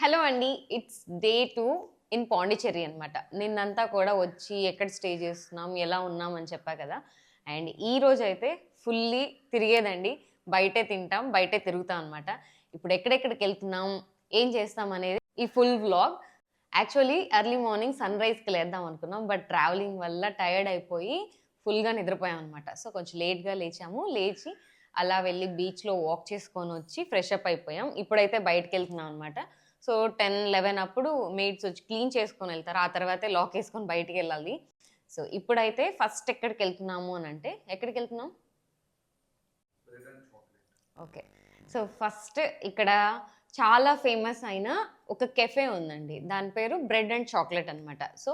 Hello అండి. It's day 2 in Pondicherry అనమాట. నిన్నంతా కూడా వచ్చి ఎక్కడ స్టే చేస్తున్నాం, ఎలా ఉన్నాం అని చెప్పా కదా! అండ్ ఈరోజైతే ఫుల్లీ తిరిగేదండి. బయటే తింటాం, బయటే తిరుగుతాం అనమాట. ఇప్పుడు ఎక్కడెక్కడికెళ్తున్నాం, ఏం చేస్తాం అనేది ఈ full vlog. Actually early morning సన్‌రైజ్‌కి లేద్దాం అనుకున్నాం. బట్ ట్రావెలింగ్ వల్ల టైర్డ్ అయిపోయి ఫుల్‌గా నిద్రపోయాం అనమాట. సో, కొంచెం లేట్‌గా లేచాము. లేచి అలా వెళ్ళి బీచ్‌లో వాక్ చేసుకొనొచ్చి ఫ్రెష్ అప్ అయిపోయాం. ఇప్పుడైతే బయటికెళ్తున్నాం అనమాట. సో 10, 11 అప్పుడు మెయిడ్స్ వచ్చి క్లీన్ చేసుకొని వెళ్తారు. ఆ తర్వాతే లాక్ ఏసుకొని బయటికెళ్ళాలి. సో ఇప్పుడైతే ఫస్ట్ ఎక్కడికెళ్తున్నాము అనంటే ఎక్కడికెళ్తున్నాం? ఓకే. సో ఫస్ట్ ఇక్కడ చాలా ఫేమస్ అయిన ఒక కెఫే ఉందండి. దాని పేరు బ్రెడ్ అండ్ చాక్లేట్ అనమాట. సో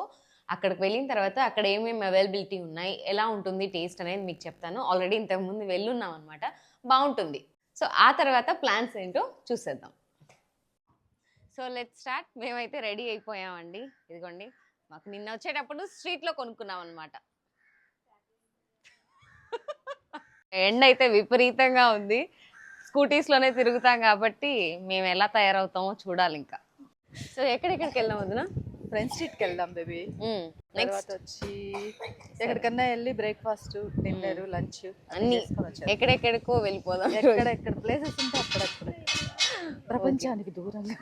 అక్కడికి వెళ్ళిన తర్వాత అక్కడ ఏమేమి అవైలబిలిటీ ఉన్నాయి, ఎలా ఉంటుంది టేస్ట్ అనేది మీకు చెప్తాను. ఆల్రెడీ ఇంతకుముందు వెళ్ళున్నాం అనమాట. బావుంటుంది. సో ఆ తర్వాత ప్లాన్స్ ఏంటో చూసేద్దాం. So let's start. మేమైతే రెడీ అయిపోయామండి. ఇదిగోండి మాకు నిన్న వచ్చేటప్పుడు స్ట్రీట్లో కొనుక్కున్నాం అనమాట. ఎండ అయితే విపరీతంగా ఉంది. స్కూటీస్లోనే తిరుగుతాం కాబట్టి మేము ఎలా తయారవుతామో చూడాలి ఇంకా. సో ఎక్కడెక్కడికి వెళ్దాం వదిన? ఫ్రెంచ్ స్ట్రీట్కి వెళ్దాం బేబీ. తర్వాత నెక్స్ట్ వచ్చి ఎక్కడికన్నా వెళ్ళి బ్రేక్ఫాస్ట్, డిన్నర్, లంచ్ అన్ని ఎక్కడెక్కడికో వెళ్ళిపోదాం. ఎక్కడెక్కడ ప్లేసెస్ ఉంటే అక్కడక్కడ ప్రపంచానికి దూరంగా.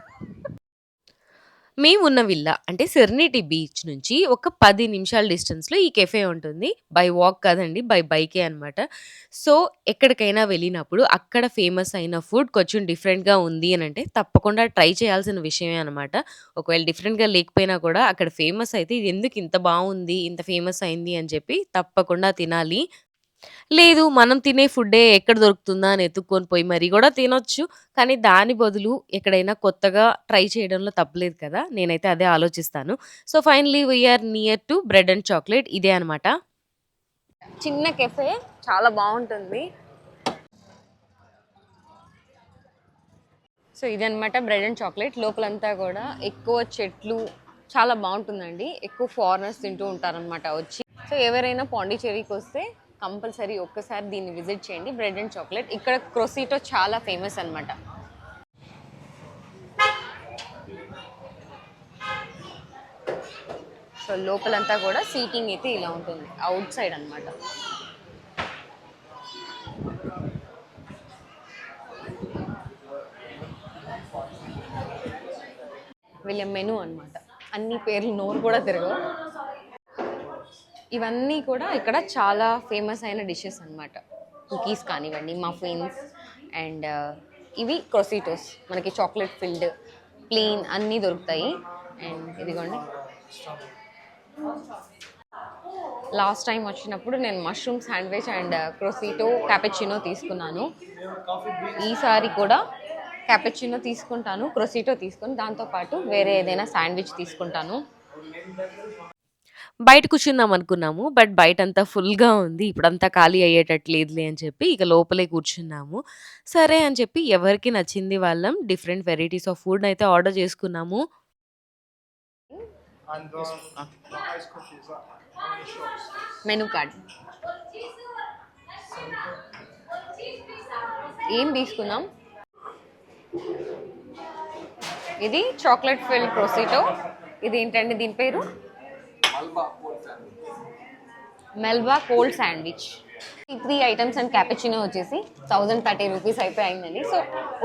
మేమున్న విల్లా అంటే సెరెనిటీ బీచ్ నుంచి ఒక 10 నిమిషాల డిస్టెన్స్‌లో ఈ కెఫే ఉంటుంది. బై వాక్ కాదండి. బై బైకే అనమాట. సో, ఎక్కడికైనా వెళ్ళినప్పుడు అక్కడ ఫేమస్ అయిన ఫుడ్ కొంచెం డిఫరెంట్‌గా ఉంది అనంటే తప్పకుండా ట్రై చేయాల్సిన విషయమే అనమాట. ఒకవేళ డిఫరెంట్‌గా లేకపోయినా కూడా అక్కడ ఫేమస్ అయితే ఇది ఎందుకు ఇంత బావుంది, ఇంత ఫేమస్ అయింది అని చెప్పి తప్పకుండా తినాలి. లేదు. మనం తినే ఫుడ్డే ఎక్కడ దొరుకుతుందా అని ఎతుక్కొని పోయి మరీ గూడా తినొచ్చు. కానీ దాని బదులు ఎక్కడైనా కొత్తగా ట్రై చేయడంలో తప్పులేదు కదా! నేనైతే అదే ఆలోచిస్తాను. So, finally we are near to bread and chocolate ఇదే అనమాట. చిన్న కెఫే చాలా బావుంటుంది. సో ఇదనమాట బ్రెడ్ అండ్ చాక్లేట్. లోపలంతా కూడా ఎక్కువ చెట్లు, చాలా బావుంటుందండి. ఎక్కువ ఫారినర్స్ తింటూ ఉంటారనమాట వచ్చి. సో ఎవరైనా పాండిచ్చేరికి వస్తే కంపల్సరీ ఒక్కసారి దీన్ని విజిట్ చేయండి. Bread and chocolate. ఇక్కడ క్రోసిటో చాలా ఫేమస్ అనమాట. సో లోపలంతా కూడా సీటింగ్ అయితే ఇలా ఉంటుంది. అవుట్ సైడ్ అనమాట. వీళ్ళ మెనూ అనమాట. అన్ని పేర్లు నోరు కూడా తిరగవు. ఇవన్నీ కూడా ఇక్కడ చాలా ఫేమస్ అయిన డిషెస్ అనమాట. కుకీస్ కానివ్వండి, మఫిన్స్ అండ్ ఇవి క్రోసిటోస్. మనకి చాక్లెట్ ఫిల్డ్, ప్లెయిన్ అన్నీ దొరుకుతాయి. అండ్ ఇదిగోండి, లాస్ట్ టైం వచ్చినప్పుడు నేను మష్రూమ్ శాండ్విచ్ అండ్ క్రోసిటో క్యాపెచినో తీసుకున్నాను. ఈసారి కూడా క్యాపెచినో తీసుకుంటాను, క్రోసిటో తీసుకొని దాంతోపాటు వేరే ఏదైనా శాండ్విచ్ తీసుకుంటాను. బయట కూర్చుందాం అనుకున్నాము. బట్ బయటంతా ఫుల్‌గా ఉంది. ఇప్పుడంతా ఖాళీ అయ్యేటట్టు లేదులే అని చెప్పి ఇక లోపలే కూర్చున్నాము. సరే అని చెప్పి ఎవరికి నచ్చింది వాళ్ళం డిఫరెంట్ వెరైటీస్ ఆఫ్ ఫుడ్ అయితే ఆర్డర్ చేసుకున్నాము. మెనూ కార్డ్ ఏం తీసుకున్నాం? ఇది చాక్లెట్ ఫిల్డ్ క్రోసిటో. ఇది ఏంటండి దీని పేరు? మెల్బా కోల్డ్ శాండ్విచ్. ఈ 3 ఐటమ్స్ అండ్ క్యాపెచినో వచ్చేసి 1030 రూపీస్ అయితే అయిందండి. సో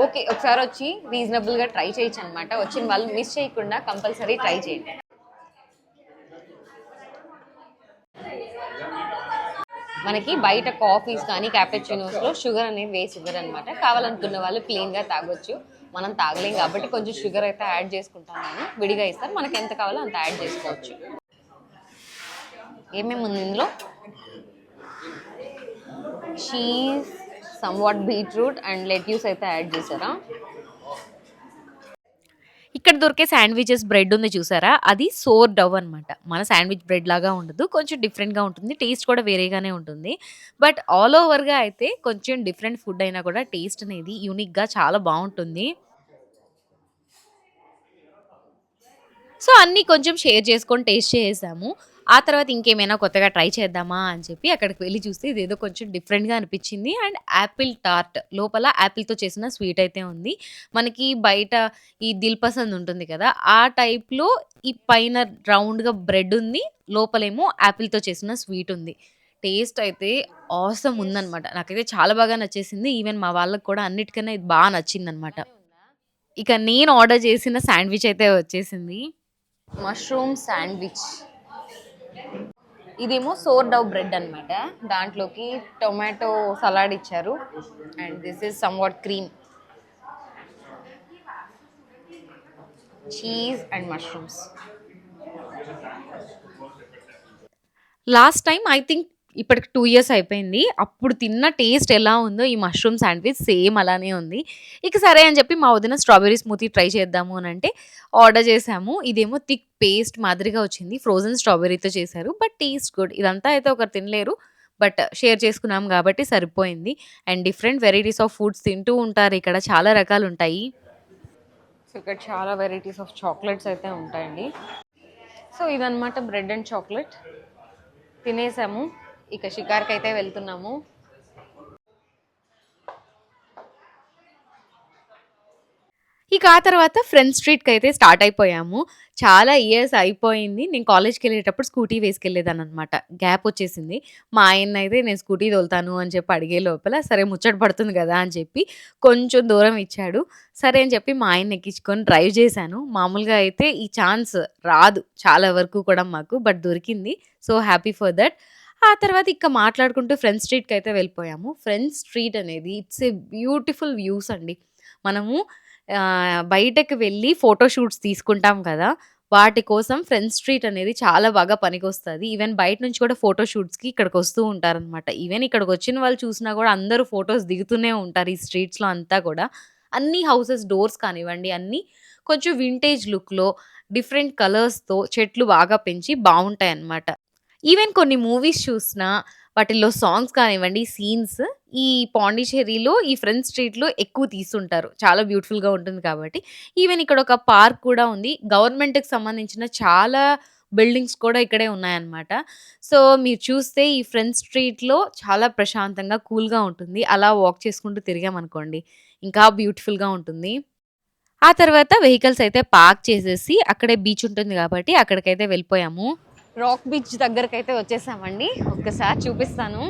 ఓకే, ఒకసారి వచ్చి రీజనబుల్గా ట్రై చేయొచ్చు అనమాట. వచ్చిన వాళ్ళు మిస్ చేయకుండా కంపల్సరీ ట్రై చేయండి. మనకి బయట కాఫీస్ కానీ క్యాపెచినోస్లో షుగర్ అనేది వేసి ఇవ్వరు అనమాట. కావాలనుకున్న వాళ్ళు ప్లెయిన్గా తాగొచ్చు. మనం తాగలేం కాబట్టి కొంచెం షుగర్ అయితే యాడ్ చేసుకుంటాం. నేను విడిగా ఇస్తారు, మనకి ఎంత కావాలో అంత యాడ్ చేసుకోవచ్చు. ఏమేమి ఉంది ఇందులో? Cheese, somewhat beetroot and lettuce అయితే యాడ్ చేశారా. ఇక్కడ దొరికే శాండ్‌విచెస్ బ్రెడ్ ఉంది చూసారా? అది సోర్ డవ్ అనమాట. మన శాండ్‌విచ్ బ్రెడ్ లాగా ఉండదు. కొంచెం డిఫరెంట్‌గా ఉంటుంది. టేస్ట్ కూడా వేరేగానే ఉంటుంది. బట్ ఆల్ ఓవర్‌గా అయితే కొంచెం డిఫరెంట్ ఫుడ్ అయినా కూడా టేస్ట్ అనేది యూనిక్‌గా చాలా బావుంటుంది. సో, అన్నీ కొంచెం షేర్ చేసుకొని టేస్ట్ చేసేసాము. ఆ తర్వాత ఇంకేమైనా కొత్తగా ట్రై చేద్దామా అని చెప్పి అక్కడికి వెళ్ళి చూస్తే ఇదేదో కొంచెం డిఫరెంట్‌గా అనిపించింది. అండ్ యాపిల్ టార్ట్ లోపల యాపిల్‌తో చేసిన స్వీట్ అయితే ఉంది. మనకి బయట ఈ దిల్ పసంద్ ఉంటుంది కదా! ఆ టైప్‌లో ఈ పైన రౌండ్‌గా బ్రెడ్ ఉంది. లోపలేమో యాపిల్‌తో చేసిన స్వీట్ ఉంది. టేస్ట్ అయితే ఆసమ్ ఉందనమాట. నాకైతే చాలా బాగా నచ్చేసింది. ఈవెన్ మా వాళ్ళకి కూడా అన్నిటికన్నా ఇది బా నచ్చిందనమాట. ఇక నేను ఆర్డర్ చేసిన శాండ్‌విచ్ అయితే వచ్చేసింది. Mushroom sandwich. ఇదేమో సోర్ డవ్ బ్రెడ్ అన్నమాట. దాంట్లోకి టొమాటో సలాడ్ ఇచ్చారు. And this is somewhat cream, cheese and mushrooms. Last time I think ఇప్పటికి 2 ఇయర్స్ అయిపోయింది. అప్పుడు తిన్న టేస్ట్ ఎలా ఉందో ఈ మష్రూమ్ శాండ్‌విచ్ సేమ్ అలానే ఉంది. ఇక సరే అని చెప్పి మా వదిన స్ట్రాబెర్రీ స్మూతీ ట్రై చేద్దాము అనంటే ఆర్డర్ చేశాము. ఇదేమో థిక్ పేస్ట్ మాదిరిగా వచ్చింది. ఫ్రోజన్ స్ట్రాబెర్రీతో చేశారు. But taste good. ఇదంతా అయితే ఒకరు తినలేరు. బట్ షేర్ చేసుకున్నాం కాబట్టి సరిపోయింది. And different varieties of foods తింటూ ఉంటారు ఇక్కడ. చాలా రకాలుంటాయి. సో ఇక్కడ చాలా వెరైటీస్ ఆఫ్ చాక్లెట్స్ అయితే ఉంటాయండి. సో ఇదన్నమాట బ్రెడ్ అండ్ చాక్లెట్. తినేసాము. ఇక షికార్కి అయితే వెళ్తున్నాము. ఇక ఆ తర్వాత ఫ్రెండ్స్ స్ట్రీట్‌కైతే స్టార్ట్ అయిపోయాము. చాలా ఇయర్స్ అయిపోయింది. నేను కాలేజ్‌కెళ్ళేటప్పుడు స్కూటీ వేసుకెళ్ళేదాన్ననమాట. గ్యాప్ వచ్చేసింది. మా ఆయన్నయితే నేను స్కూటీ తోలుతాను అని చెప్పి అడిగే లోపల, సరే ముచ్చట పడుతుంది గదా అని చెప్పి కొంచెం దూరం ఇచ్చాడు. సరే అని చెప్పి మా ఆయన్ని ఎక్కించుకొని డ్రైవ్ చేశాను. మామూలుగా అయితే ఈ ఛాన్స్ రాదు చాలా వరకు కూడా మాకు. బట్ దొరికింది. So, happy for that. ఆ తర్వాత ఇక మాట్లాడుకుంటూ ఫ్రెండ్స్ స్ట్రీట్‌కైతే వెళ్ళిపోయాము. ఫ్రెండ్స్ స్ట్రీట్ అనేది ఇట్స్ ఎ బ్యూటిఫుల్ వ్యూస్ అండి. మనము బయటకి వెళ్ళి ఫోటో షూట్స్ తీసుకుంటాం కదా! వాటి కోసం ఫ్రెండ్స్ స్ట్రీట్ అనేది చాలా బాగా పనికొస్తది. ఈవెన్ బయట నుంచి కూడా ఫోటో షూట్స్‌కి ఇక్కడికొస్తూ ఉంటారనమాట. ఈవెన్ ఇక్కడికొచ్చిన వాళ్ళు చూసినా గూడా అందరూ ఫోటోస్ దిగుతూనే ఉంటారు ఈ స్ట్రీట్స్‌లో అంతా గూడా. అన్ని హౌసెస్ డోర్స్ కానివ్వండి అన్నీ కొంచెం వింటేజ్ లుక్‌లో డిఫరెంట్ కలర్స్‌తో చెట్లు బాగా పెంచి బావుంటాయన్నమాట. ఈవెన్ కొన్ని మూవీస్ చూసినా, వాటిల్లో సాంగ్స్ కానివ్వండి, సీన్స్ ఈ పాండిచ్చేరిలో, ఈ ఫ్రెండ్స్ స్ట్రీట్‌లో ఎక్కువ తీసుంటారు. చాలా బ్యూటిఫుల్‌గా ఉంటుంది కాబట్టి. ఈవెన్ ఇక్కడ ఒక పార్క్ కూడా ఉంది. గవర్నమెంట్‌కి సంబంధించిన చాలా బిల్డింగ్స్ కూడా ఇక్కడే ఉన్నాయన్నమాట. సో, మీరు చూస్తే ఈ ఫ్రెండ్స్ స్ట్రీట్‌లో చాలా ప్రశాంతంగా, కూల్‌గా ఉంటుంది. అలా వాక్ చేసుకుంటూ తిరిగామనుకోండి, ఇంకా బ్యూటిఫుల్‌గా ఉంటుంది. ఆ తర్వాత వెహికల్స్ అయితే పార్క్ చేసేసి, అక్కడే బీచ్ ఉంటుంది కాబట్టి అక్కడికైతే వెళ్ళిపోయాము. రాక్ బీచ్ దగ్గరకైతే వచ్చేసామండి. ఒక్కసారి చూపిస్తాను.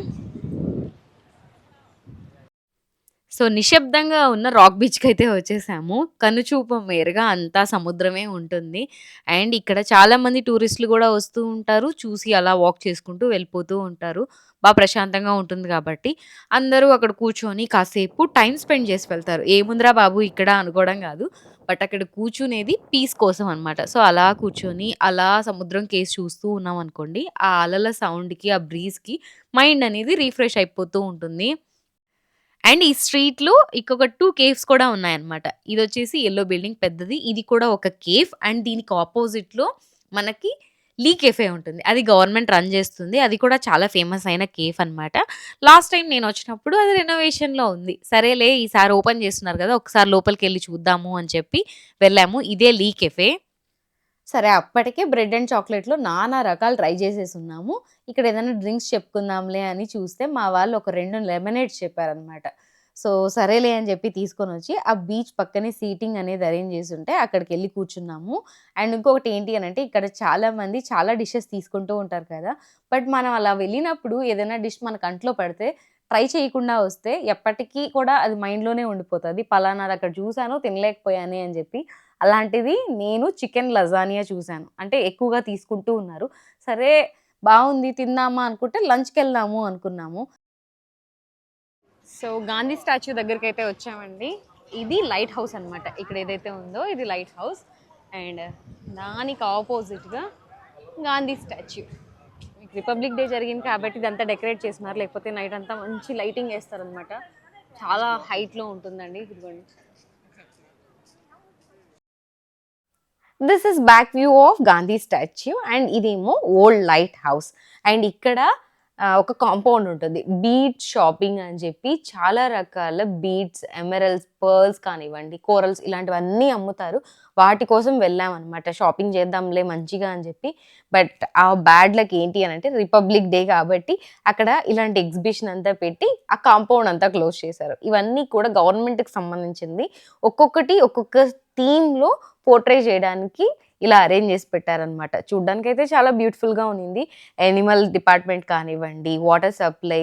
సో, నిశ్శబ్దంగా ఉన్న రాక్ బీచ్‌కైతే వచ్చేసాము. కనుచూపు మేరగా అంతా సముద్రమే ఉంటుంది. అండ్ ఇక్కడ చాలామంది టూరిస్టులు గూడా వస్తూ ఉంటారు. చూసి అలా వాక్ చేసుకుంటూ వెళ్ళిపోతూ ఉంటారు. ప్రశాంతంగా ఉంటుంది కాబట్టి, అందరూ అక్కడ కూర్చొని కాసేపు టైమ్ స్పెండ్ చేసి వెళ్తారు. ఏముందిరా బాబు ఇక్కడ అనుకోవడం గాదు. బట్ అక్కడ కూర్చునేది పీస్ కోసం అనమాట. సో, అలా కూర్చొని, అలా సముద్రం కేసి చూస్తూ ఉన్నామనుకోండి, ఆ అలల సౌండ్‌కి, ఆ బ్రీజ్‌కి మైండ్ అనేది రిఫ్రెష్ అయిపోతూ ఉంటుంది. అండ్ ఈ స్ట్రీట్‌లో ఇంకొక 2 కేవ్స్ కూడా ఉన్నాయన్నమాట. ఇదొచ్చేసి యెల్లో బిల్డింగ్ పెద్దది. ఇది కూడా ఒక కేవ్. అండ్ దీనికి అపోజిట్‌లో మనకి లీ కేఫే ఉంటుంది. అది గవర్నమెంట్ రన్ చేస్తుంది. అది కూడా చాలా ఫేమస్ అయిన కేఫ్ అన్నమాట. లాస్ట్ టైమ్ నేనొచ్చినప్పుడు అది రెనోవేషన్‌లో ఉంది. సరేలే ఈసారి ఓపెన్ చేస్తున్నారు కదా! ఒకసారి లోపలికెళ్ళి చూద్దాము అని చెప్పి వెళ్ళాము. ఇదే లీ కేఫే. సరే అప్పటికే బ్రెడ్ అండ్ చాక్లెట్‌లో నానా రకాలు ట్రై చేసేసున్నాము. ఇక్కడ ఏదైనా డ్రింక్స్ చెప్పుకుందాంలే అని చూస్తే మా వాళ్ళు ఒక 2 లెమనేడ్స్ చెప్పారనమాట. సో, సరేలే అని చెప్పి తీసుకొనొచ్చి ఆ బీచ్ పక్కనే సీటింగ్ అనేది అరేంజ్ చేసుంటే అక్కడికెళ్ళి కూర్చున్నాము. అండ్ ఇంకొకటి ఏంటి అనంటే ఇక్కడ చాలామంది చాలా డిషెస్ తీసుకుంటూ ఉంటారు కదా! బట్ మనం అలా వెళ్ళినప్పుడు ఏదైనా డిష్ మన కంట్లో పడితే ట్రై చేయకుండా వస్తే ఎప్పటికీ కూడా అది మైండ్‌లోనే ఉండిపోతది. పలానాది అక్కడ చూసాను తినలేకపోయానే అని చెప్పి. అలాంటిది నేను చికెన్ లజానియా చూసాను. అంటే ఎక్కువగా తీసుకుంటూ ఉన్నారు. సరే బావుంది తిందామా అనుకుంటే లంచ్‌కెళ్దాము అనుకున్నాము. సో గాంధీ స్టాచ్యూ దగ్గరకైతే వచ్చామండి. ఇది లైట్ హౌస్ అన్నమాట. ఇక్కడ ఏదైతే ఉందో ఇది లైట్ హౌస్. అండ్ దానికి ఆపోజిట్‌గా గాంధీ స్టాచ్యూ. రిపబ్లిక్ డే జరిగింది కాబట్టి ఇదంతా డెకరేట్ చేస్తున్నారు. లేకపోతే నైట్ అంతా మంచి లైటింగ్ ఏస్తారనమాట. చాలా హైట్‌లో ఉంటుందండి. ఇదిగోండి. This is back view of Gandhi statue. And ఇదేమో ఓల్డ్ లైట్ హౌస్. అండ్ ఇక్కడ ఒక కాంపౌండ్ ఉంటుంది. బీడ్ షాపింగ్ అని చెప్పి చాలా రకాల బీడ్స్, ఎమరల్డ్స్, పర్ల్స్ కానివ్వండి, కోరల్స్ ఇలాంటివన్నీ అమ్ముతారు. వాటి కోసం వెళ్ళామనమాట. షాపింగ్ చేద్దాంలే మంచిగా అని చెప్పి. బట్ ఆ బ్యాడ్ లక్ ఏంటి అని అంటే రిపబ్లిక్ డే కాబట్టి అక్కడ ఇలాంటి ఎగ్జిబిషన్ అంతా పెట్టి ఆ కాంపౌండ్ అంతా క్లోజ్ చేశారు. ఇవన్నీ కూడా గవర్నమెంట్‌కి సంబంధించింది. ఒక్కొక్కటి ఒక్కొక్క థీమ్‌లో పోర్ట్రే చేయడానికి ఇలా అరేంజ్ చేసి పెట్టారనమాట. చూడ్డానికైతే చాలా బ్యూటిఫుల్‌గా ఉన్నింది. యానిమల్ డిపార్ట్‌మెంట్ కానివ్వండి, water supply,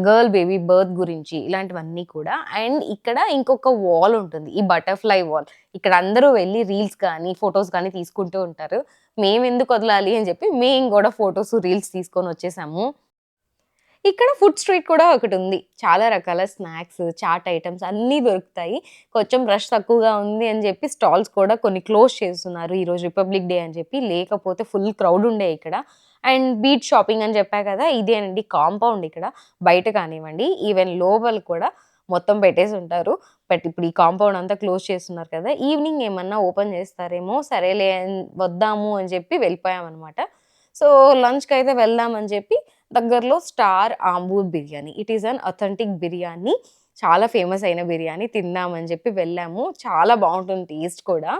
girl baby birth గురించి ఇలాంటివన్నీ కూడా. అండ్ ఇక్కడ ఇంకొక వాల్ ఉంటుంది. ఈ బటర్‌ఫ్లై వాల్. ఇక్కడ అందరూ వెళ్లి రీల్స్ కానీ, ఫోటోస్ కానీ తీసుకుంటూ ఉంటారు. మేమెందుకు వదలాలి అని చెప్పి మేము కూడా ఫోటోస్, రీల్స్ తీసుకొని వచ్చేసాము. ఇక్కడ ఫుడ్ స్ట్రీట్ కూడా ఒకటుంది. చాలా రకాల స్నాక్స్, చాట్ ఐటెమ్స్ అన్నీ దొరుకుతాయి. కొంచెం రష్ తక్కువగా ఉంది అని చెప్పి స్టాల్స్ కూడా కొన్ని క్లోజ్ చేస్తున్నారు. ఈరోజు రిపబ్లిక్ డే అని చెప్పి. లేకపోతే ఫుల్ క్రౌడ్ ఉండే ఇక్కడ. అండ్ బీట్ షాపింగ్ అని చెప్పా కదా! ఇదేనండి కాంపౌండ్ ఇక్కడ. బయట కానివ్వండి, ఈవెన్ లోపల కూడా మొత్తం పెట్టేసి ఉంటారు. బట్ ఇప్పుడు ఈ కాంపౌండ్ అంతా క్లోజ్ చేస్తున్నారు కదా! ఈవినింగ్ ఏమన్నా ఓపెన్ చేస్తారేమో, సరేలే వద్దాము అని చెప్పి వెళ్ళిపోయామనమాట. సో లంచ్‌కైతే వెళ్దాం అని చెప్పి దగ్గరలో star Ambur biryani. It is an authentic biryani. చాలా ఫేమస్ అయిన బిర్యానీ తిందామని చెప్పి వెళ్ళాము. చాలా బావుంటుంది టేస్ట్ కూడా.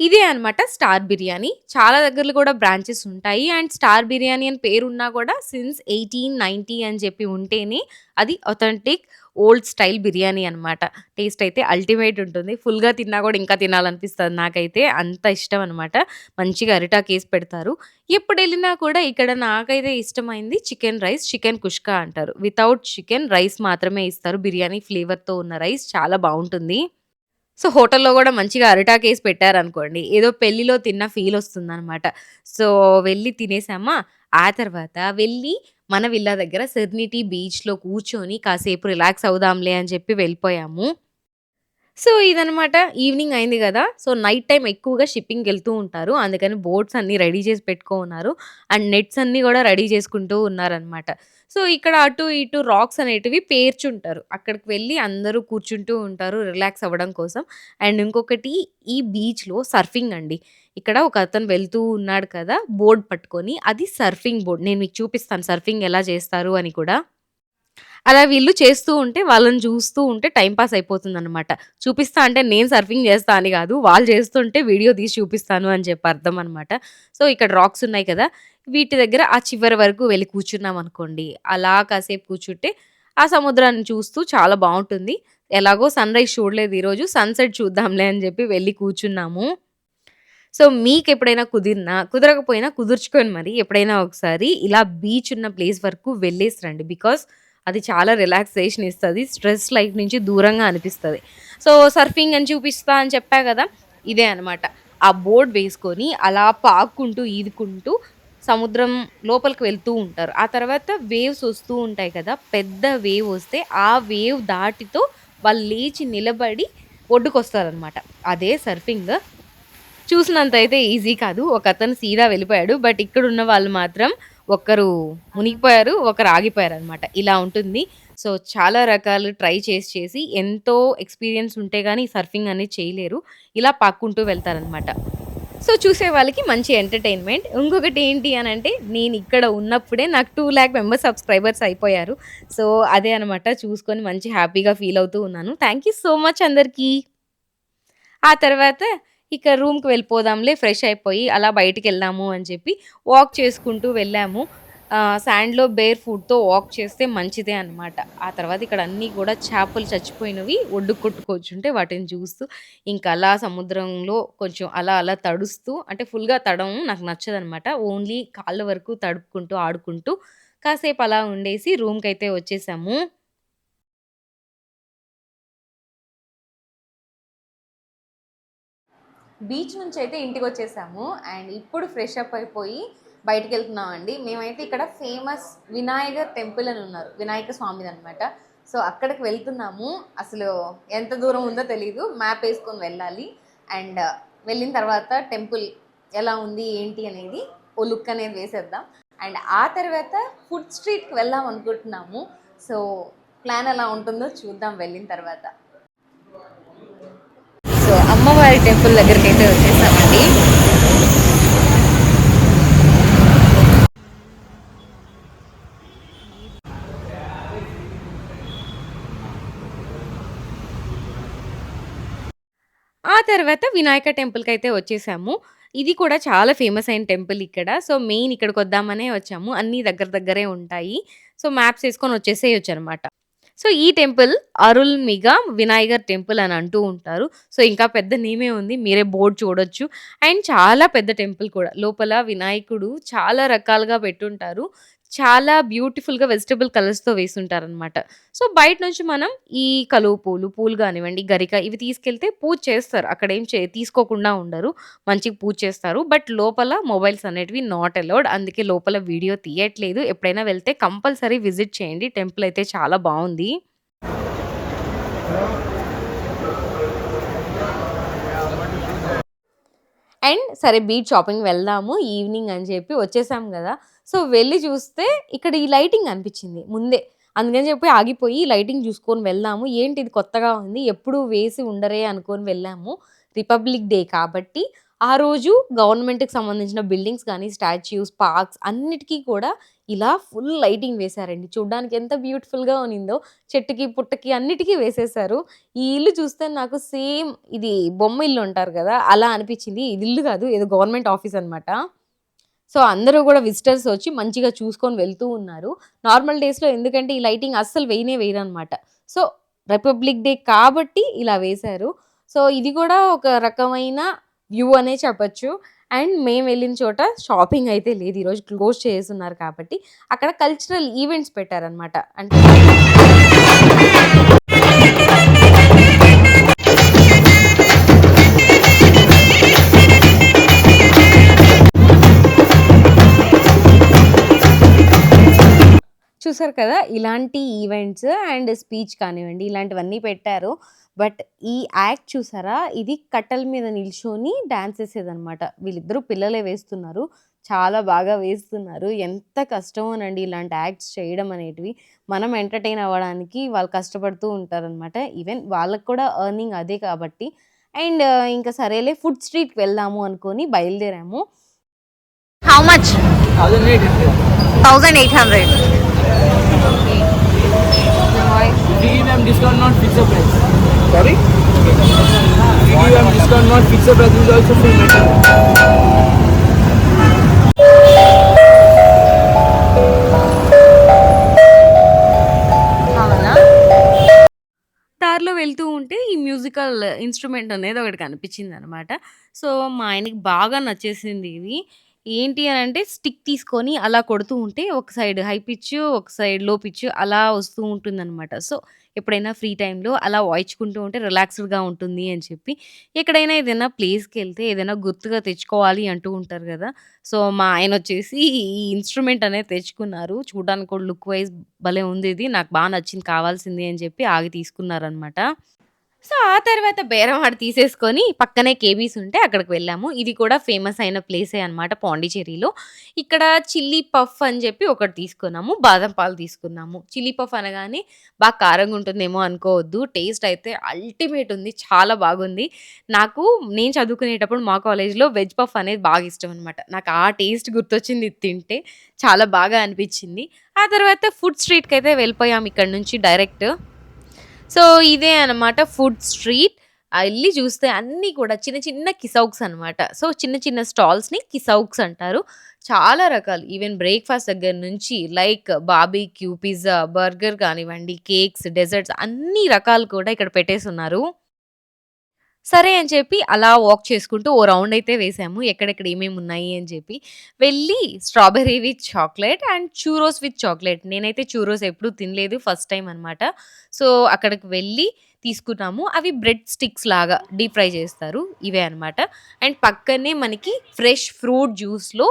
ఇదే అన్నమాట స్టార్ బిర్యానీ. చాలా దగ్గరలో కూడా బ్రాంచెస్ ఉంటాయి. అండ్ స్టార్ బిర్యానీ అని పేరున్నా కూడా సిన్స్ 1890 అని చెప్పి ఉంటేనే అది అథెంటిక్ ఓల్డ్ స్టైల్ బిర్యానీ అన్నమాట. టేస్ట్ అయితే అల్టిమేట్ ఉంటుంది. ఫుల్‌గా తిన్నా కూడా ఇంకా తినాలనిపిస్తది నాకైతే. అంత ఇష్టం అన్నమాట. మంచిగా అరిటాకేసి పెడతారు. ఎప్పుడెళ్ళినా కూడా ఇక్కడ నాకైతే ఇష్టమైంది చికెన్ రైస్, చికెన్ కుష్కా అంటారు. వితౌట్ చికెన్ రైస్ మాత్రమే ఇస్తారు. బిర్యానీ ఫ్లేవర్‌తో ఉన్న రైస్ చాలా బావుంటుంది. సో, హోటల్‌లో గూడా మంచిగా అరిటాకేసి పెట్టారనుకోండి, ఏదో పెళ్లిలో తిన్న ఫీలొస్తుందనమాట. సో, వెళ్లి తినేసామా, ఆ తర్వాత వెళ్ళి మన విల్లా దగ్గర సెరెనిటీ బీచ్‌లో కూర్చొని కాసేపు రిలాక్స్ అవుదాంలే అని చెప్పి వెళ్ళిపోయాము. సో, ఇదనమాట. ఈవినింగ్ అయింది గదా! సో, నైట్ టైమ్ ఎక్కువగా షిప్పింగ్‌కెళ్తూ ఉంటారు. అందుకని బోట్స్ అన్నీ రెడీ చేసి పెట్టుకోనున్నారు. అండ్ నెట్స్ అన్నీ గూడా రెడీ చేసుకుంటూ ఉన్నారనమాట. సో, ఇక్కడ అటు ఇటు రాక్స్ అనేటివి పేర్చుంటారు. అక్కడికి వెళ్ళి అందరూ కూర్చుంటూ ఉంటారు రిలాక్స్ అవ్వడం కోసం. అండ్ ఇంకొకటి ఈ బీచ్‌లో సర్ఫింగ్ అండి. ఇక్కడ ఒకతను వెళ్తూ ఉన్నాడు కదా! బోర్డ్ పట్టుకొని. అది సర్ఫింగ్ బోర్డ్. నేను మీకు చూపిస్తాను సర్ఫింగ్ ఎలా చేస్తారు అని కూడా. అలా వీళ్ళు చేస్తూ ఉంటే వాళ్ళని చూస్తూ ఉంటే టైమ్ పాస్ అయిపోతుందనమాట. చూపిస్తా అంటే నేను సర్ఫింగ్ చేస్తా అని గాదు. వాళ్ళు చేస్తుంటే వీడియో తీసి చూపిస్తాను అని చెప్పి అర్థం అనమాట. సో, ఇక్కడ రాక్స్ ఉన్నాయి కదా! వీటి దగ్గర ఆ చివరి వరకు వెళ్లి కూర్చున్నామనుకోండి. అలా కాసేపు కూర్చుంటే ఆ సముద్రాన్ని చూస్తూ చాలా బావుంటుంది. ఎలాగో సన్‌రైజ్ చూడలేదు ఈరోజు. సన్‌సెట్ చూద్దాంలే అని చెప్పి వెళ్లి కూర్చున్నాము. సో, మీకెప్పుడైనా కుదిరినా, కుదరకపోయినా కుదుర్చుకొని మరి ఎప్పుడైనా ఒకసారి ఇలా బీచ్ ఉన్న ప్లేస్ వరకు వెళ్ళేసి రండి. బికాజ్ అది చాలా రిలాక్సేషన్ ఇస్తది. స్ట్రెస్ లైఫ్ నుంచి దూరంగా అనిపిస్తది. సో, సర్ఫింగ్ అని చూపిస్తా అని చెప్పా గదా! ఇదే అనమాట. ఆ బోర్డ్ వేసుకొని అలా పాక్కుంటూ, ఈదుకుంటూ సముద్రం లోపలికి వెళ్తూ ఉంటారు. ఆ తర్వాత వేవ్స్ వస్తూ ఉంటాయి కదా! పెద్ద వేవ్ వస్తే ఆ వేవ్ దాటితో వాళ్ళు లేచి నిలబడి ఒడ్డుకొస్తారనమాట. అదే సర్ఫింగ్. చూసినంత అయితే ఈజీ కాదు. ఒకతను సీదా వెళ్ళిపోయాడు. బట్ ఇక్కడున్న వాళ్ళు మాత్రం ఒకరు మునిగిపోయారు. ఒకరు ఆగిపోయారనమాట. ఇలా ఉంటుంది. సో, చాలా రకాలు ట్రై చేసి ఎంతో ఎక్స్‌పీరియన్స్ ఉంటే గాని ఈ సర్ఫింగ్ అనేది చేయలేరు. ఇలా పాక్కుంటూ వెళ్తారనమాట. సో, చూసే వాళ్ళకి మంచి ఎంటర్‌టైన్‌మెంట్. ఇంకొకటి ఏంటి అనంటే నేనిక్కడ ఉన్నప్పుడే నాకు 2,00,000 మెంబర్స్ సబ్‌స్క్రైబర్స్ అయిపోయారు. సో, అదే అనమాట చూసుకొని మంచి హ్యాపీగా ఫీల్ అవుతూ ఉన్నాను. థాంక్ యూ సో మచ్ అందరికీ. ఆ తర్వాత ఇక రూమ్‌కి వెళ్ళిపోదాంలే ఫ్రెష్ అయిపోయి అలా బయటికెళ్దాము అని చెప్పి వాక్ చేసుకుంటూ వెళ్ళాము. శాండ్‌లో బేర్ ఫూట్‌తో వాక్ చేస్తే మంచిదే అనమాట. ఆ తర్వాత ఇక్కడ అన్నీ కూడా చేపలు చచ్చిపోయినవి ఒడ్డుకు కొట్టుకొచ్చుంటే వాటిని చూస్తూ ఇంకా అలా సముద్రంలో కొంచెం అలా అలా తడుస్తూ అంటే ఫుల్‌గా తడవడం నాకు నచ్చదనమాట. ఓన్లీ కాళ్ళ వరకు తడుపుకుంటూ, ఆడుకుంటూ కాసేపు అలా ఉండేసి రూమ్‌కైతే వచ్చేసాము. బీచ్ నుంచి అయితే ఇంటికి వచ్చేసాము. అండ్ ఇప్పుడు ఫ్రెష్ అప్ అయిపోయి బయటికి వెళ్తున్నామండి. మేమైతే ఇక్కడ ఫేమస్ వినాయక టెంపుల్ అని ఉన్నారు, వినాయక స్వామిది అనమాట. సో అక్కడికి వెళ్తున్నాము. అసలు ఎంత దూరం ఉందో తెలీదు. మ్యాప్ వేసుకొని వెళ్ళాలి. అండ్ వెళ్ళిన తర్వాత టెంపుల్ ఎలా ఉంది ఏంటి అనేది ఓ లుక్ అనేది వేసేద్దాం. అండ్ ఆ తర్వాత ఫుడ్ స్ట్రీట్కి వెళ్దాం అనుకుంటున్నాము. సో ప్లాన్ ఎలా ఉంటుందో చూద్దాం వెళ్ళిన తర్వాత. సో, అమ్మవారి టెంపుల్ దగ్గరికైతే వచ్చేసామండి. తర్వాత వినాయక టెంపుల్‌కైతే వచ్చేసాము. ఇది కూడా చాలా ఫేమస్ అయిన టెంపుల్ ఇక్కడ. సో, మెయిన్ ఇక్కడికొద్దామనే వచ్చాము. అన్నీ దగ్గర దగ్గరే ఉంటాయి. సో, మ్యాప్స్ ఏసుకొని వచ్చేసేయొచ్చనమాట. సో, ఈ టెంపుల్ అరుల్మిగా వినాయగర్ టెంపుల్ అని అంటూ ఉంటారు. సో, ఇంకా పెద్ద నేమే ఉంది. మీరే బోర్డ్ చూడొచ్చు. అండ్ చాలా పెద్ద టెంపుల్ కూడా. లోపల వినాయకుడు చాలా రకాలుగా పెట్టుంటారు. చాలా బ్యూటిఫుల్‌గా వెజిటబుల్ కలర్స్‌తో వేసుంటారనమాట. సో, బయట నుంచి మనం ఈ కలువ పూలు, పూలు గానివ్వండి, గరిక ఇవి తీసుకెళ్తే పూజ చేస్తారు. అక్కడేం తీసుకోకుండా ఉండరు. మంచిగా పూజ చేస్తారు. బట్ లోపల మొబైల్స్ అనేటివి నాట్ అలౌడ్. అందుకే లోపల వీడియో తీయట్లేదు. ఎప్పుడైనా వెళ్తే కంపల్సరీ విజిట్ చేయండి. టెంపుల్ అయితే చాలా బావుంది. అండ్ సరే బీచ్ షాపింగ్ వెళ్దాము ఈవినింగ్ అని చెప్పి వచ్చేసాం గదా! సో, వెళ్లి చూస్తే ఇక్కడ ఈ లైటింగ్ అనిపిచ్చింది ముందే. అందుకని చెప్పి ఆగిపోయి లైటింగ్ చూసుకొని వెళ్దాము. ఏంటి ఇది కొత్తగా ఉంది. ఎప్పుడు వేసి ఉండరే అనుకోని వెళ్ళాము. రిపబ్లిక్ డే కాబట్టి ఆ రోజు గవర్నమెంట్‌కి సంబంధించిన బిల్డింగ్స్ గానీ, స్టాచ్యూస్, పార్క్స్ అన్నిటికి కూడా ఇలా ఫుల్ లైటింగ్ వేశారండి. చూడ్డానికి ఎంత బ్యూటిఫుల్‌గా ఉన్నిందో. చెట్టుకి, పుట్టకి అన్నిటికి వేసేశారు. ఈ ఇల్లు చూస్తే నాకు సేమ్ ఇది బొమ్మ ఇల్లు అంటారు గదా! అలా అనిపిచ్చింది. ఇది ఇల్లు గాదు. ఏదో గవర్నమెంట్ ఆఫీస్ అనమాట. సో, అందరూ గూడా విజిటర్స్ వచ్చి మంచిగా చూసుకొని వెళ్తూ ఉన్నారు. నార్మల్ డేస్‌లో ఎందుకంటే ఈ లైటింగ్ అస్సలు వేయనే వేయరనమాట. సో, రిపబ్లిక్ డే కాబట్టి ఇలా వేశారు. సో, ఇది గూడా ఒక రకమైన వ్యూ అనే చెప్పొచ్చు. అండ్ మేము వెళ్ళిన చోట షాపింగ్ అయితే లేదు. ఈరోజు క్లోజ్ చేసున్నారు కాబట్టి అక్కడ కల్చరల్ ఈవెంట్స్ పెట్టారనమాట. అంటే చూసారు కదా! ఇలాంటి ఈవెంట్స్ అండ్ స్పీచ్ కానివ్వండి, ఇలాంటివన్నీ పెట్టారు. బట్ ఈ యాక్ట్ చూసారా? ఇది కట్టెల మీద నిల్చొని డాన్స్ ఏసేదనమాట. వీళ్ళిద్దరూ పిల్లలే వేస్తున్నారు. చాలా బాగా వేస్తున్నారు. ఎంత కష్టమోనండి ఇలాంటి యాక్ట్స్ చేయడం అనేటివి. మనం ఎంటర్‌టైన్ అవ్వడానికి వాళ్ళు కష్టపడుతూ ఉంటారనమాట. ఈవెన్ వాళ్ళకి కూడా ఎర్నింగ్ అదే కాబట్టి. అండ్ ఇంకా సరేలే ఫుడ్ స్ట్రీట్‌కి వెళ్దాము అనుకోని బయలుదేరాము. How much? 1800. We give them discount, not fixed price. Sorry? We give them discount, not fixed price. Is also full metal. అవునా? దారిలో వెళ్తూ ఉంటే ఈ మ్యూజికల్ ఇన్‌స్ట్రుమెంట్ అనేది ఒకటి కనిపించిందనమాట. సో, మా ఆయనకి బాగా నచ్చేసింది ఇది. ఏంటి అనంటే స్టిక్ తీసుకొని అలా కొడుతూ ఉంటే ఒక సైడ్ హై పిచ్, ఒక సైడ్ లో పిచ్ అలా వస్తూ ఉంటుందనమాట. సో, ఎప్పుడైనా ఫ్రీ టైమ్‌లో అలా వాయించుకుంటూ ఉంటే రిలాక్స్‌డ్‌గా ఉంటుంది అని చెప్పి, ఎక్కడైనా ఏదైనా ప్లేస్‌కెళ్తే ఏదైనా గుర్తుగా తెచ్చుకోవాలి అంటూ ఉంటారు గదా! సో, మా ఆయనొచ్చేసి ఈ ఇన్‌స్ట్రుమెంట్ అనేది తెచ్చుకున్నారు. చూడడానికి కూడా లుక్ వైస్ భలే ఉంది ఇది. నాకు బా నచ్చింది కావాల్సింది అని చెప్పి ఆగి తీసుకున్నారనమాట. సో, ఆ తర్వాత బేరం ఆడి తీసేసుకొని పక్కనే కేబీస్ ఉంటే అక్కడికి వెళ్ళాము. ఇది కూడా ఫేమస్ అయిన ప్లేసే అనమాట పాండిచ్చేరిలో. ఇక్కడ చిల్లీ పఫ్ అని చెప్పి ఒకటి తీసుకున్నాము. బాదం పాలు తీసుకున్నాము. చిల్లీ పఫ్ అనగానే బాగా కారంగా ఉంటుందేమో అనుకోవద్దు. టేస్ట్ అయితే అల్టిమేట్ ఉంది. చాలా బాగుంది. నాకు నేను చదువుకునేటప్పుడు మా కాలేజ్‌లో వెజ్ పఫ్ అనేది బాగా ఇష్టం అనమాట. నాకు ఆ టేస్ట్ గుర్తొచ్చింది ఇది తింటే. చాలా బాగా అనిపించింది. ఆ తర్వాత ఫుడ్ స్ట్రీట్‌కైతే వెళ్ళిపోయాం ఇక్కడి నుంచి డైరెక్ట్. సో, ఇదే అనమాట ఫుడ్ స్ట్రీట్. ఎళ్లి చూస్తే అన్నీ కూడా చిన్న చిన్న కిసౌక్స్ అనమాట. సో, చిన్న చిన్న స్టాల్స్‌ని కిసౌక్స్ అంటారు. చాలా రకాలు ఈవెన్ బ్రేక్‌ఫాస్ట్ దగ్గర నుంచి లైక్ బార్బిక్యూ, పిజ్జా, బర్గర్ కానివ్వండి, కేక్స్, డెజర్ట్స్ అన్ని రకాలు కూడా ఇక్కడ పెట్టేసున్నారు. సరే అని చెప్పి అలా వాక్ చేసుకుంటూ ఓ రౌండ్ అయితే వేసాము. ఎక్కడెక్కడ ఏమేమి ఉన్నాయి అని చెప్పి. వెళ్ళి strawberry with chocolate and churros with chocolate. నేనైతే చూరోస్ ఎప్పుడు తినలేదు. ఫస్ట్ టైమ్ అనమాట. సో, అక్కడికి వెళ్ళి తీసుకున్నాము. అవి బ్రెడ్ స్టిక్స్ లాగా డీప్ ఫ్రై చేస్తారు. ఇవే అనమాట. అండ్ పక్కనే మనకి ఫ్రెష్ ఫ్రూట్ జ్యూస్‌లో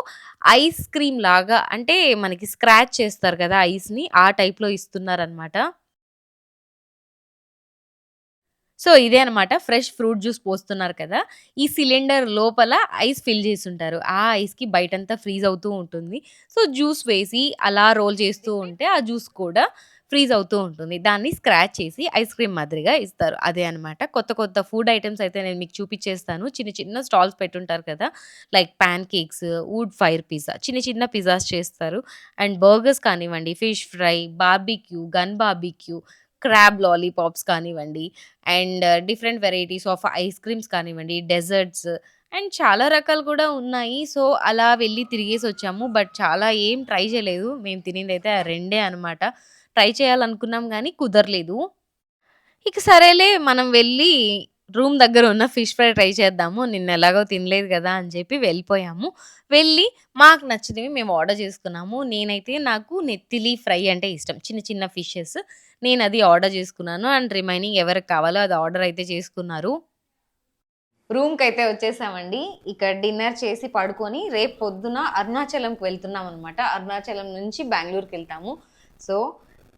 ఐస్ క్రీమ్ లాగా అంటే మనకి స్క్రాచ్ చేస్తారు కదా! ఐస్‌ని ఆ టైప్‌లో ఇస్తున్నారనమాట. సో, ఇదే అనమాట. ఫ్రెష్ ఫ్రూట్ జ్యూస్ పోస్తున్నారు కదా! ఈ సిలిండర్ లోపల ఐస్ ఫిల్ చేసుంటారు. ఆ ఐస్‌కి బయటంతా ఫ్రీజ్ అవుతూ ఉంటుంది. సో, జ్యూస్ వేసి అలా రోల్ చేస్తూ ఉంటే ఆ జ్యూస్ కూడా ఫ్రీజ్ అవుతూ ఉంటుంది. దాన్ని స్క్రాచ్ చేసి ఐస్ క్రీమ్ మాదిరిగా ఇస్తారు. అదే అనమాట. కొత్త కొత్త ఫుడ్ ఐటెమ్స్ అయితే నేను మీకు చూపిచ్చేస్తాను. చిన్న చిన్న స్టాల్స్ పెట్టుంటారు కదా! Like pancakes, wood fire pizza చిన్న చిన్న పిజ్జాస్ చేస్తారు. అండ్ బర్గర్స్ కానివ్వండి, fish fry, barbecue, gun barbecue crab lollipops కానివ్వండి, and different varieties of ice creams కానివ్వండి, డెజర్ట్స్ అండ్ చాలా రకాలు కూడా ఉన్నాయి. సో, అలా వెళ్ళి తిరిగేసొచ్చాము. బట్ చాలా ఏం ట్రై చేయలేదు. మేము తినిందైతే ఆ రెండే అనమాట. ట్రై చేయాలనుకున్నాం గానీ కుదరలేదు. ఇక సరేలే మనం వెళ్ళి రూమ్ దగ్గర ఉన్న ఫిష్ ఫ్రై ట్రై చేద్దాము. నిన్న ఎలాగో తినలేదు గదా! అని చెప్పి వెళ్ళిపోయాము. వెళ్ళి మాకు నచ్చినవి మేము ఆర్డర్ చేసుకున్నాము. నాకు నెత్తిలి ఫ్రై అంటే ఇష్టం. చిన్న చిన్న ఫిషెస్. నేనది ఆర్డర్ చేసుకున్నాను. అండ్ రిమైనింగ్ ఎవరికి కావాలో అది ఆర్డర్ అయితే చేసుకున్నారు. రూమ్‌కైతే వచ్చేసామండి. ఇక్కడ డిన్నర్ చేసి పడుకొని రేపు పొద్దున అరుణాచలంకి వెళ్తున్నామనమాట. అరుణాచలం నుంచి బెంగుళూరుకెళ్తాము. సో,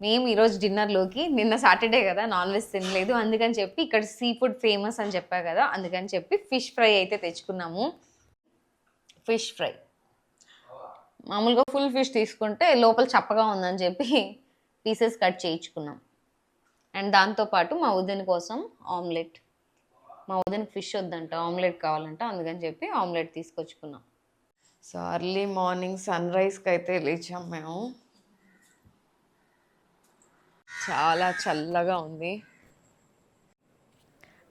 మేము ఈరోజు డిన్నర్‌లోకి నిన్న సాటర్‌డే కదా! నాన్ వెజ్ తినలేదు. అందుకని చెప్పి ఇక్కడ సీ ఫుడ్ ఫేమస్ అని చెప్పా కదా! అందుకని చెప్పి ఫిష్ ఫ్రై అయితే తెచ్చుకున్నాము. Fish fry. మామూలుగా ఫుల్ ఫిష్ తీసుకుంటే లోపల చప్పగా ఉందని చెప్పి పీసెస్ కట్ చేయించుకున్నాం. అండ్ దాంతో పాటు మా వదిన కోసం ఆమ్లెట్. మా వదినకి ఫిష్ వద్దంట, ఆమ్లెట్ కావాలంట. అందుకని చెప్పి ఆమ్లెట్ తీసుకొచ్చుకున్నాం. సో అర్లీ మార్నింగ్ సన్‌రైజ్‌కి అయితే లేచాం మేము. చాలా చల్లగా ఉంది.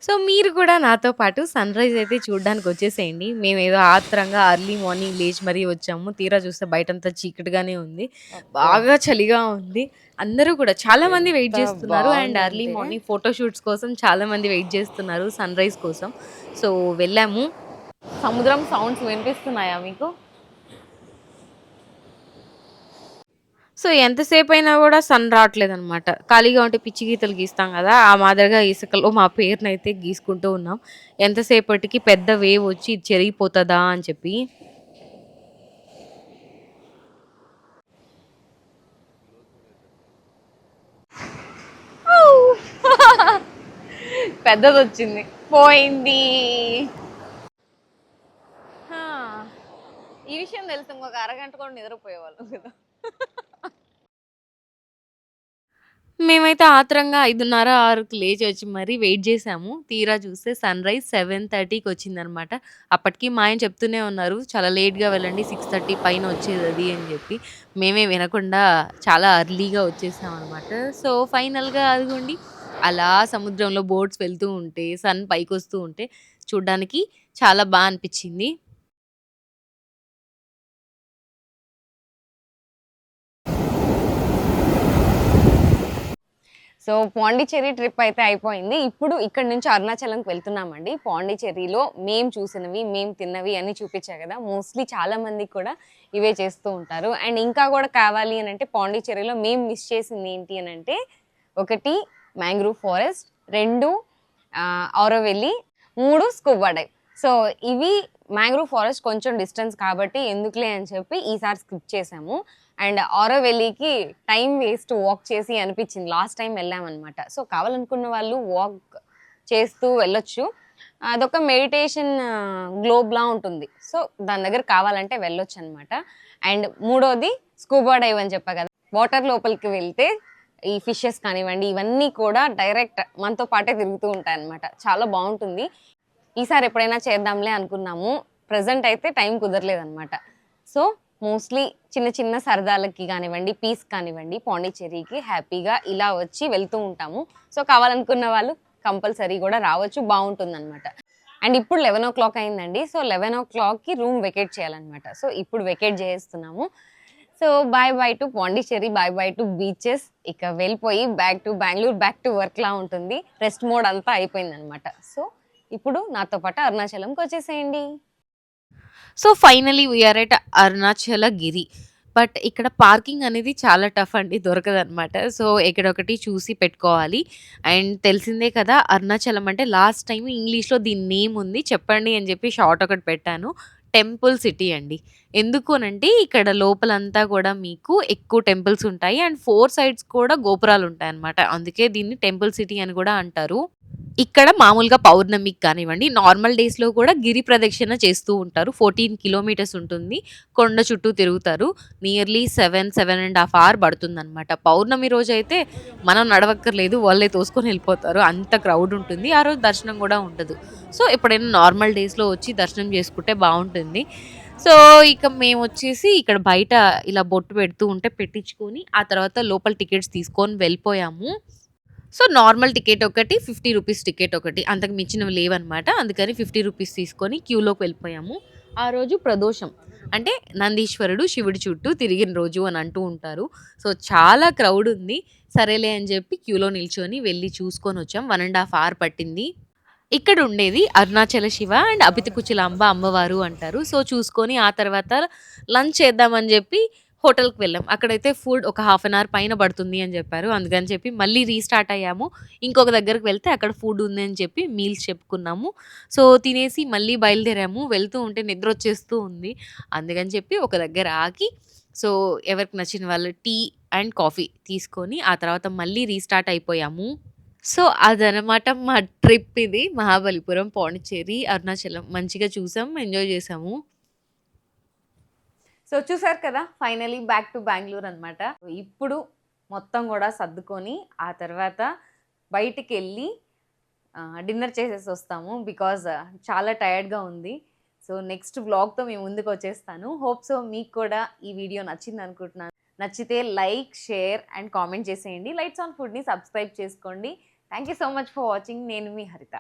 సో, మీరు కూడా నాతో పాటు సన్‌రైజ్ అయితే చూడ్డానికి వచ్చేసేయండి. మేమేదో ఆత్రంగా ఎర్లీ మార్నింగ్ లేచి మరీ వచ్చాము. తీరా చూస్తే బయటంతా చీకటిగానే ఉంది. బాగా చలిగా ఉంది. అందరూ కూడా చాలా మంది వెయిట్ ఎంత చేస్తున్నారు. అండ్ ఎర్లీ బాగుందంటే మార్నింగ్ ఫోటో షూట్స్ కోసం చాలా మంది వెయిట్ చేస్తున్నారు సన్‌రైజ్ కోసం. సో, వెళ్ళాము. సముద్రం సౌండ్స్ వినిపిస్తున్నాయా మీకు? సో, ఎంతసేపయినా గూడా సన్ రావట్లేదనమాట. ఖాళీగా ఉంటే పిచ్చి గీతలు గీస్తాం గదా! ఆ మాదిరిగా ఇసుకలో మా పేరునైతే గీసుకుంటూ ఉన్నాం. ఎంతసేపటికి పెద్ద వేవ్ వచ్చి ఇది చెరిగిపోతదా అని చెప్పి. పెద్దదొచ్చింది. పోయింది. హా! ఈ విషయం తెలిస్తే ఇంకొక అరగంట కూడా నిద్రపోయేవాళ్ళం కదా! మేమైతే ఆత్రంగా 5:30, 6కి లేచొచ్చి మరీ వెయిట్ జేశాము. తీరా చూస్తే సన్‌రైజ్ 7:30కి వచ్చిందనమాట. అప్పటికి మా ఆయన చెప్తూనే ఉన్నారు, "చాలా లేట్‌గా వెళ్ళండి. 6:30 పైన వచ్చేదది" అని జెప్పి. మేమే వినకుండా చాలా ఎర్లీగా వచ్చేసామనమాట. సో, ఫైనల్‌గా అదిగోండి అలా సముద్రంలో బోట్స్ వెళ్తూ ఉంటే, సన్ పైకొస్తూ ఉంటే చూడ్డానికి చాలా అనిపిచ్చింది. సో పాండిచ్చేరి ట్రిప్ అయితే అయిపోయింది. ఇప్పుడు ఇక్కడ నుంచి అరుణాచలంకి వెళ్తున్నామండి. పాండిచ్చేరిలో మేము చూసినవి, మేము తిన్నవి అన్నీ చూపించా కదా! మోస్ట్‌లీ చాలా మందికి కూడా ఇవే చేస్తూ ఉంటారు. అండ్ ఇంకా కూడా కావాలి అనంటే పాండిచ్చేరిలో మేము మిస్ చేసింది ఏంటి అనంటే, 1 mangrove forest, 2 Auroville, 3 scuba dive. So ఇవి మ్యాంగ్రూవ్ ఫారెస్ట్ కొంచెం డిస్టెన్స్ కాబట్టి ఎందుకులే అని చెప్పి ఈసారి స్కిప్ చేసాము. అండ్ ఆరోవెల్లికి టైం వేస్ట్ వాక్ చేసి అనిపించింది. లాస్ట్ టైం వెళ్ళామన్నమాట. సో కావాలనుకున్న వాళ్ళు వాక్ చేస్తూ వెళ్ళొచ్చు. అదొక మెడిటేషన్ గ్లోబ్‌లా ఉంటుంది. సో దాని దగ్గర కావాలంటే వెళ్ళొచ్చు అనమాట. అండ్ మూడోది స్కూబా డైవ్ అని చెప్పా కదా! వాటర్ లోపలికి వెళ్తే ఈ ఫిషెస్ కానివ్వండి, ఇవన్నీ కూడా డైరెక్ట్ మనతో పాటే తిరుగుతూ ఉంటాయన్నమాట. చాలా బాగుంటుంది. ఈసారి ఎప్పుడైనా చేద్దాంలే అనుకున్నాము. ప్రెజెంట్ అయితే టైం కుదరలేదన్నమాట. సో మోస్ట్లీ చిన్న చిన్న సరదాలకి కానివ్వండి, పీస్ కానివ్వండి, పాండిచ్చేరికి హ్యాపీగా ఇలా వచ్చి వెళ్తూ ఉంటాము. సో కావాలనుకున్న వాళ్ళు కంపల్సరీ కూడా రావచ్చు, బాగుంటుందన్నమాట. అండ్ ఇప్పుడు 11:00 అయిందండి. సో 11:00కి రూమ్ వెకేట్ చేయాలన్నమాట. సో ఇప్పుడు వెకేట్ చేస్తున్నాము. So bye to Pondicherry, bye to beaches. ఇక వెళ్ళిపోయి back to Bengaluru, back to వర్క్‌లా ఉంటుంది. రెస్ట్ మోడ్ అంతా అయిపోయిందన్నమాట. సో ఇప్పుడు నాతో పాటు అరుణాచలంకి వచ్చేసేయండి. So, finally we are at Arunachalagiri. But ఇక్కడ పార్కింగ్ అనేది చాలా టఫ్ అండి. దొరకదనమాట. సో, ఎక్కడొకటి చూసి పెట్టుకోవాలి. అండ్ తెలిసిందే కదా! అరుణాచలం అంటే లాస్ట్ టైమ్ ఇంగ్లీష్‌లో దీని నేమ్ ఉంది. చెప్పండి అని చెప్పి షార్ట్ ఒకటి పెట్టాను. టెంపుల్ సిటీ అండి. ఎందుకు అనంటే ఇక్కడ లోపలంతా కూడా మీకు ఎక్కువ టెంపుల్స్ ఉంటాయి. అండ్ 4 సైడ్స్ కూడా గోపురాలు ఉంటాయన్నమాట. అందుకే దీన్ని టెంపుల్ సిటీ అని కూడా అంటారు. ఇక్కడ మామూలుగా పౌర్ణమికి కానివ్వండి, నార్మల్ డేస్‌లో కూడా గిరి ప్రదక్షిణ చేస్తూ ఉంటారు. 14 కిలోమీటర్స్ ఉంటుంది. కొండ చుట్టూ తిరుగుతారు. Nearly 7.5 hour పడుతుందనమాట. పౌర్ణమి రోజైతే మనం నడవక్కర్లేదు. వాళ్ళే తోసుకొని వెళ్ళిపోతారు. అంత క్రౌడ్ ఉంటుంది. ఆ రోజు దర్శనం కూడా ఉండదు. సో, ఎప్పుడైనా నార్మల్ డేస్‌లో వచ్చి దర్శనం చేసుకుంటే బావుంటుంది. సో, ఇక మేమొచ్చేసి ఇక్కడ బయట ఇలా బొట్టు పెడుతూ ఉంటే పెట్టించుకొని, ఆ తర్వాత లోపల టికెట్స్ తీసుకొని వెళ్ళిపోయాము. సో నార్మల్ టికెట్ ఒకటి, 50 రూపీస్ టికెట్ ఒకటి, అంతకు మించినవి లేవన్నమాట. అందుకని 50 రూపీస్ తీసుకొని క్యూలోకి వెళ్ళిపోయాము. ఆ రోజు ప్రదోషం, అంటే నందీశ్వరుడు శివుడి చుట్టూ తిరిగిన రోజు అని అంటూ ఉంటారు. సో చాలా క్రౌడ్ ఉంది. సరేలే అని చెప్పి క్యూలో నిల్చొని వెళ్ళి చూసుకొని వచ్చాం. 1.5 అవర్ పట్టింది. ఇక్కడ ఉండేది అరుణాచల శివ అండ్ అపితికుచలాంబ అమ్మవారు అంటారు. సో చూసుకొని ఆ తర్వాత లంచ్ చేద్దామని చెప్పి హోటల్కి వెళ్ళాం. అక్కడైతే ఫుడ్ ఒక 1/2 అవర్ పైన పడుతుంది అని చెప్పారు. అందుకని చెప్పి మళ్ళీ రీస్టార్ట్ అయ్యాము. ఇంకొక దగ్గరికి వెళ్తే అక్కడ ఫుడ్ ఉంది అని చెప్పి మీల్స్ చెప్పుకున్నాము. సో తినేసి మళ్ళీ బయలుదేరాము. వెళ్తూ ఉంటే నిద్ర వచ్చేస్తూ ఉంది. అందుకని చెప్పి ఒక దగ్గర ఆగి, సో ఎవరికి నచ్చిన వాళ్ళు టీ అండ్ కాఫీ తీసుకొని ఆ తర్వాత మళ్ళీ రీస్టార్ట్ అయిపోయాము. సో అదనమాట మా ట్రిప్ ఇది. మహాబలిపురం, పాండిచ్చేరి, అరుణాచలం మంచిగా చూసాం, ఎంజాయ్ చేసాము. సో చూసారు కదా, ఫైనలీ బ్యాక్ టు బెంగళూరు అనమాట. ఇప్పుడు మొత్తం కూడా సర్దుకొని ఆ తర్వాత బయటికి వెళ్ళి డిన్నర్ చేసేసి వస్తాము. బికాజ్ చాలా టైర్డ్గా ఉంది. సో నెక్స్ట్ వ్లాగ్తో మేము ముందుకు వచ్చేస్తాను. హోప్ సో మీకు కూడా ఈ వీడియో నచ్చింది అనుకుంటున్నాను. నచ్చితే లైక్, షేర్ అండ్ కామెంట్ చేసేయండి. లైట్స్ ఆన్ ఫుడ్ని సబ్స్క్రైబ్ చేసుకోండి. Thank you so much for watching. నేను మీ హరిత.